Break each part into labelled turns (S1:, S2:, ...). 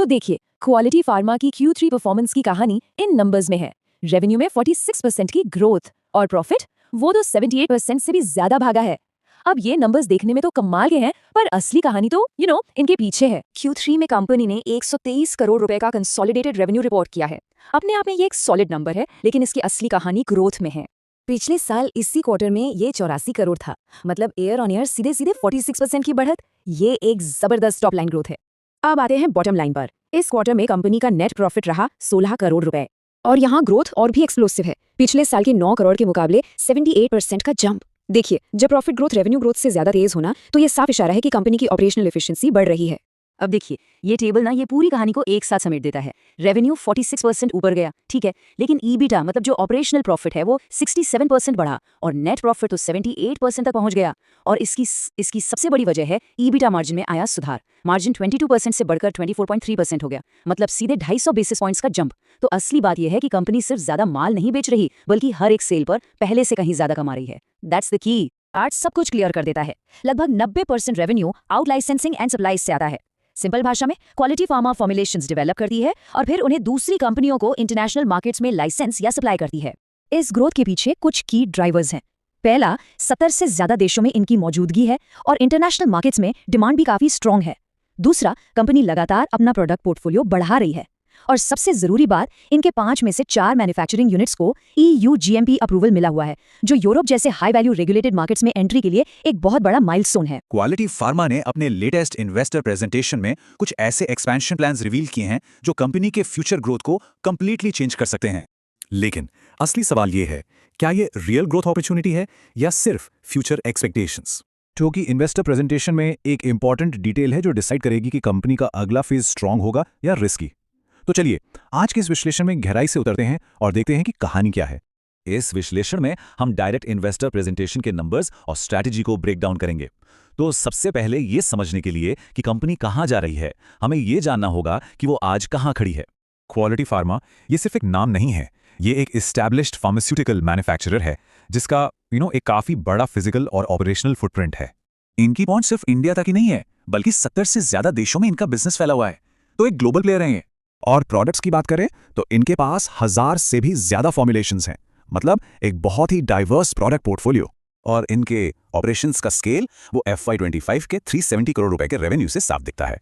S1: तो देखिए, quality pharma की Q3 परफॉर्मेंस की कहानी इन नंबर्स में है। रेवेन्यू में 46% की ग्रोथ और प्रॉफिट वो तो 78% से भी ज्यादा भागा है। अब ये नंबर्स देखने में तो कमाल के हैं, पर असली कहानी तो इनके पीछे है। Q3 में कंपनी ने 123 करोड़ रुपए का कंसोलिडेटेड रेवेन्यू रिपोर्ट किया है। अपने आप में ये एक सॉलिड नंबर है, लेकिन इसकी असली कहानी ग्रोथ में है। पिछले साल इसी क्वार्टर में ये 84 करोड़ था, मतलब ईयर ऑन ईयर सीधे सीधे 46% की बढ़त। ये एक जबरदस्त टॉप लाइन ग्रोथ है। अब आते हैं बॉटम लाइन पर। इस क्वार्टर में कंपनी का नेट प्रॉफिट रहा 16 करोड़ रुपए, और यहाँ ग्रोथ और भी एक्सप्लोसिव है। पिछले साल के 9 करोड़ के मुकाबले 78% का जंप। देखिए, जब प्रॉफिट ग्रोथ रेवेन्यू ग्रोथ से ज्यादा तेज होना, तो ये साफ इशारा है कि कंपनी की ऑपरेशनल एफिशिएंसी बढ़ रही है। अब देखिए, ये टेबल ये पूरी कहानी को एक साथ समेट देता है। रेवेन्यू 46% ऊपर गया, ठीक है, लेकिन ईबिटा मतलब जो ऑपरेशनल प्रॉफिट है वो 67% बढ़ा, और नेट प्रॉफिट तो 78% तक पहुंच गया। और इसकी सबसे बड़ी वजह है ईबिटा मार्जिन में आया सुधार। मार्जिन 22% से बढ़कर 24.3% हो गया, मतलब सीधे 250 बेसिस पॉइंट्स का जंप। तो असली बात यह है कि कंपनी सिर्फ ज्यादा माल नहीं बेच रही, बल्कि हर एक सेल पर पहले से कहीं ज्यादा कमा रही है। That's the key. आज सब कुछ क्लियर कर देता है। लगभग 90% revenue out licensing and supplies से आता है। सिंपल भाषा में, क्वालिटी फार्मा फॉर्मुलेशंस डेवलप करती है और फिर उन्हें दूसरी कंपनियों को इंटरनेशनल मार्केट्स में लाइसेंस या सप्लाई करती है। इस ग्रोथ के पीछे कुछ की ड्राइवर्स हैं। पहला, 70 से ज्यादा देशों में इनकी मौजूदगी है और इंटरनेशनल मार्केट्स में डिमांड भी काफी स्ट्रांग है। दूसरा, कंपनी लगातार अपना प्रोडक्ट पोर्टफोलियो बढ़ा रही है। और सबसे जरूरी बात, इनके 5 में से 4 मैन्युफैक्चरिंग यूनिट्स को EU GMP अप्रूवल मिला हुआ है, जो यूरोप जैसे हाई वैल्यू रेगुलेटेड मार्केट्स में एंट्री के लिए एक बहुत बड़ा माइलस्टोन है।
S2: क्वालिटी फार्मा ने अपने लेटेस्ट इन्वेस्टर प्रेजेंटेशन में कुछ ऐसे एक्सपेंशन प्लान्स रिवील किए हैं जो कंपनी के फ्यूचर ग्रोथ को कंप्लीटली चेंज कर सकते हैं। लेकिन असली सवाल ये है, क्या ये रियल ग्रोथ अपॉर्चुनिटी है या सिर्फ फ्यूचर एक्सपेक्टेशंस? क्योंकि इन्वेस्टर प्रेजेंटेशन में एक इंपॉर्टेंट डिटेल है जो डिसाइड करेगी कि कंपनी का अगला फेज स्ट्रांग होगा या रिस्की। तो चलिए आज के इस विश्लेषण में गहराई से उतरते हैं और देखते हैं कि कहानी क्या है। इस विश्लेषण में हम डायरेक्ट इन्वेस्टर प्रेजेंटेशन के नंबर्स और स्ट्रैटेजी को ब्रेक डाउन करेंगे। तो सबसे पहले ये समझने के लिए कि कंपनी कहां जा रही है, हमें ये जानना होगा कि वो आज कहां खड़ी है। क्वालिटी फार्मा ये सिर्फ एक नाम नहीं है, ये एक एस्टैब्लिश्ड फार्मास्यूटिकल मैन्युफैक्चरर है जिसका एक काफी बड़ा फिजिकल और ऑपरेशनल फुटप्रिंट है। इनकी पहुंच सिर्फ इंडिया तक ही नहीं है, बल्कि 70 से ज्यादा देशों में इनका बिजनेस फैला हुआ है। तो एक ग्लोबल प्लेयर है ये। और प्रोडक्ट्स की बात करें तो इनके पास 1000 से भी ज्यादा फॉर्मुलेशंस हैं, मतलब एक बहुत ही डाइवर्स प्रोडक्ट पोर्टफोलियो। और इनके ऑपरेशंस का स्केल वो FY25 के 370 करोड़ रुपए के रेवेन्यू से साफ दिखता है।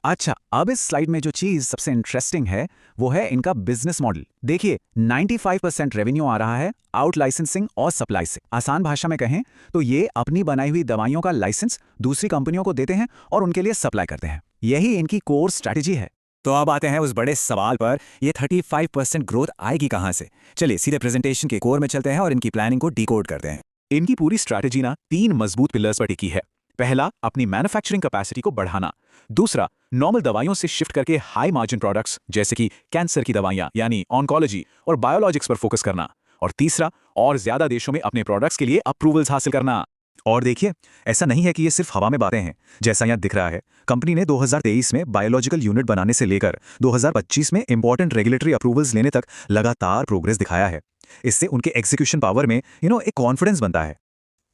S2: अच्छा, अब इस स्लाइड में जो चीज सबसे इंटरेस्टिंग है वो है इनका बिजनेस मॉडल। देखिए, 95% रेवेन्यू आ रहा है आउट लाइसेंसिंग और सप्लाई से। आसान भाषा में कहें तो ये अपनी बनाई हुई दवाइयों का लाइसेंस दूसरी कंपनियों को देते हैं और उनके लिए सप्लाई करते हैं। यही इनकी कोर स्ट्रैटेजी है। तो अब आते हैं उस बड़े सवाल पर, ये 35% ग्रोथ आएगी कहां से? चलिए सीधे प्रेजेंटेशन के कोर में चलते हैं और इनकी प्लानिंग को डिकोड करते हैं। इनकी पूरी स्ट्रैटेजी 3 मजबूत पिलर्स पर टिकी है। पहला, अपनी मैन्युफैक्चरिंग कैपेसिटी को बढ़ाना। दूसरा, नॉर्मल दवाइयों से शिफ्ट करके हाई मार्जिन प्रोडक्ट्स जैसे कि कैंसर की दवाइयां यानी ऑन्कोलॉजी और बायोलॉजिक्स पर फोकस करना। और तीसरा, और ज्यादा देशों में अपने प्रोडक्ट्स के लिए अप्रूवल्स हासिल करना। और देखिए, ऐसा नहीं है कि ये सिर्फ हवा में बातें हैं। जैसा यहां दिख रहा है, कंपनी ने 2023 में बायोलॉजिकल यूनिट बनाने से लेकर 2025 में इंपॉर्टेंट रेगुलेटरी अप्रूवल्स लेने तक लगातार प्रोग्रेस दिखाया है। इससे उनके एग्जीक्यूशन पावर में एक कॉन्फिडेंस बनता है।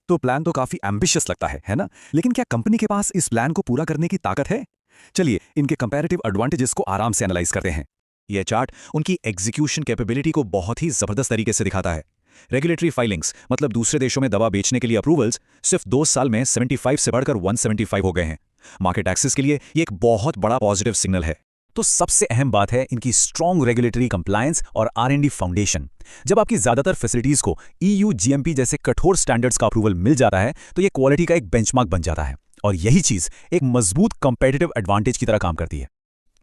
S2: तो प्लान तो काफी एम्बिशियस लगता है ना? लेकिन क्या कंपनी के पास इस प्लान को पूरा करने की ताकत है? चलिए इनके कंपैरेटिव एडवांटेजेस को आराम से एनालाइज करते हैं। यह चार्ट उनकी एग्जीक्यूशन कैपेबिलिटी को बहुत ही जबरदस्त तरीके से दिखाता है। रेगुलेटरी फाइलिंग्स मतलब दूसरे देशों में दवा बेचने के लिए अप्रूवल्स सिर्फ 2 साल में 75 से बढ़कर 175 हो गए हैं। मार्केट एक्सेस के लिए ये एक बहुत बड़ा पॉजिटिव सिग्नल है। तो सबसे अहम बात है इनकी स्ट्रॉन्ग रेगुलेटरी कंप्लायंस और R&D फाउंडेशन। जब आपकी ज्यादातर फैसिलिटीज को EU GMP जैसे कठोर स्टैंडर्ड्स का अप्रूवल मिल जाता है तो ये क्वालिटी का एक बेंचमार्क बन जाता है, और यही चीज एक मजबूत कंपेटिटिव एडवांटेज की तरह काम करती है।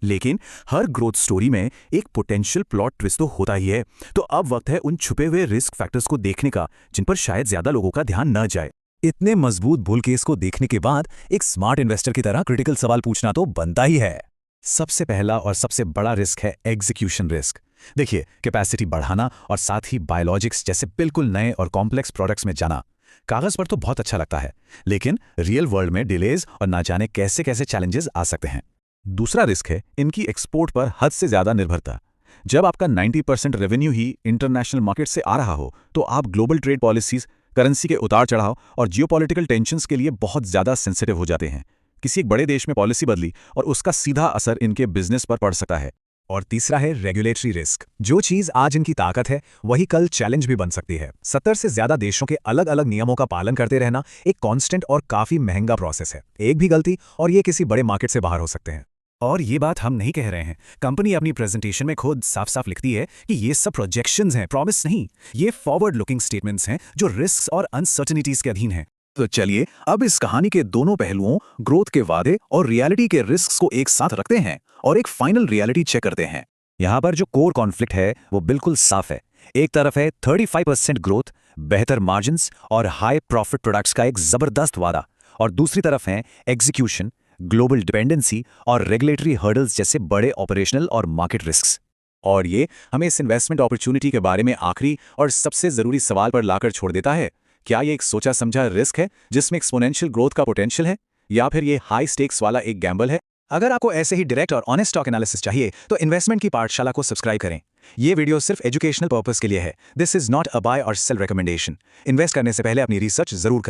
S2: लेकिन हर ग्रोथ स्टोरी में एक पोटेंशियल प्लॉट ट्विस्ट तो होता ही है। तो अब वक्त है उन छुपे हुए रिस्क फैक्टर्स को देखने का जिन पर शायद ज्यादा लोगों का ध्यान न जाए। इतने मजबूत बुल केस को देखने के बाद एक स्मार्ट इन्वेस्टर की तरह क्रिटिकल सवाल पूछना तो बनता ही है। सबसे पहला और सबसे बड़ा रिस्क है एग्जीक्यूशन रिस्क। देखिए, कैपेसिटी बढ़ाना और साथ ही बायोलॉजिक्स जैसे बिल्कुल नए और कॉम्प्लेक्स प्रोडक्ट्स में जाना कागज पर तो बहुत अच्छा लगता है, लेकिन रियल वर्ल्ड में डिलेज और ना जाने कैसे कैसे चैलेंजेस आ सकते हैं। दूसरा रिस्क है इनकी एक्सपोर्ट पर हद से ज्यादा निर्भरता। जब आपका 90% रेवेन्यू ही इंटरनेशनल मार्केट से आ रहा हो तो आप ग्लोबल ट्रेड पॉलिसीज, करेंसी के उतार चढ़ाव और जियोपॉलिटिकल टेंशंस के लिए बहुत ज्यादा सेंसिटिव हो जाते हैं। किसी एक बड़े देश में पॉलिसी बदली और उसका सीधा असर इनके बिजनेस पर पड़ सकता है। और तीसरा है रेगुलेटरी रिस्क। जो चीज आज इनकी ताकत है वही कल चैलेंज भी बन सकती है। 70 से ज्यादा देशों के अलग अलग नियमों का पालन करते रहना एक कांस्टेंट और काफी महंगा प्रोसेस है। एक भी गलती और ये किसी बड़े मार्केट से बाहर हो सकते हैं। और ये बात हम नहीं कह रहे हैं, कंपनी अपनी प्रेजेंटेशन में खुद साफ साफ लिखती है कि ये सब प्रोजेक्शंस हैं, प्रॉमिस नहीं। ये फॉरवर्ड लुकिंग स्टेटमेंट्स हैं जो रिस्क और अनसर्टेनिटीज के अधीन हैं। तो चलिए अब इस कहानी के दोनों पहलुओं, ग्रोथ के वादे और रियलिटी के रिस्क को एक साथ रखते हैं और एक फाइनल रियलिटी चेक करते हैं। यहाँ पर जो कोर कॉन्फ्लिक्ट है वो बिल्कुल साफ है। एक तरफ है 35% ग्रोथ, बेहतर मार्जिन्स और हाई प्रॉफिट प्रोडक्ट्स का एक जबरदस्त वादा, और दूसरी तरफ है एग्जीक्यूशन, ग्लोबल डिपेंडेंसी और रेगुलेटरी हर्डल्स जैसे बड़े ऑपरेशनल और मार्केट रिस्क्स। और ये हमें इस इन्वेस्टमेंट अपॉर्चुनिटी के बारे में आखिरी और सबसे जरूरी सवाल पर लाकर छोड़ देता है, क्या ये एक सोचा समझा रिस्क है जिसमें एक्सपोनेंशियल ग्रोथ का पोटेंशियल है, या फिर ये हाई स्टेक्स वाला एक गैम्बल है? अगर आपको ऐसे ही डायरेक्ट और ऑनेस्ट स्टॉक एनालिसिस चाहिए तो इन्वेस्टमेंट की पाठशाला को सब्सक्राइब करें। ये वीडियो सिर्फ एजुकेशनल पर्पस के लिए है। This is not a buy और सेल रिकमेंडेशन। इन्वेस्ट करने से पहले अपनी रिसर्च जरूर करें।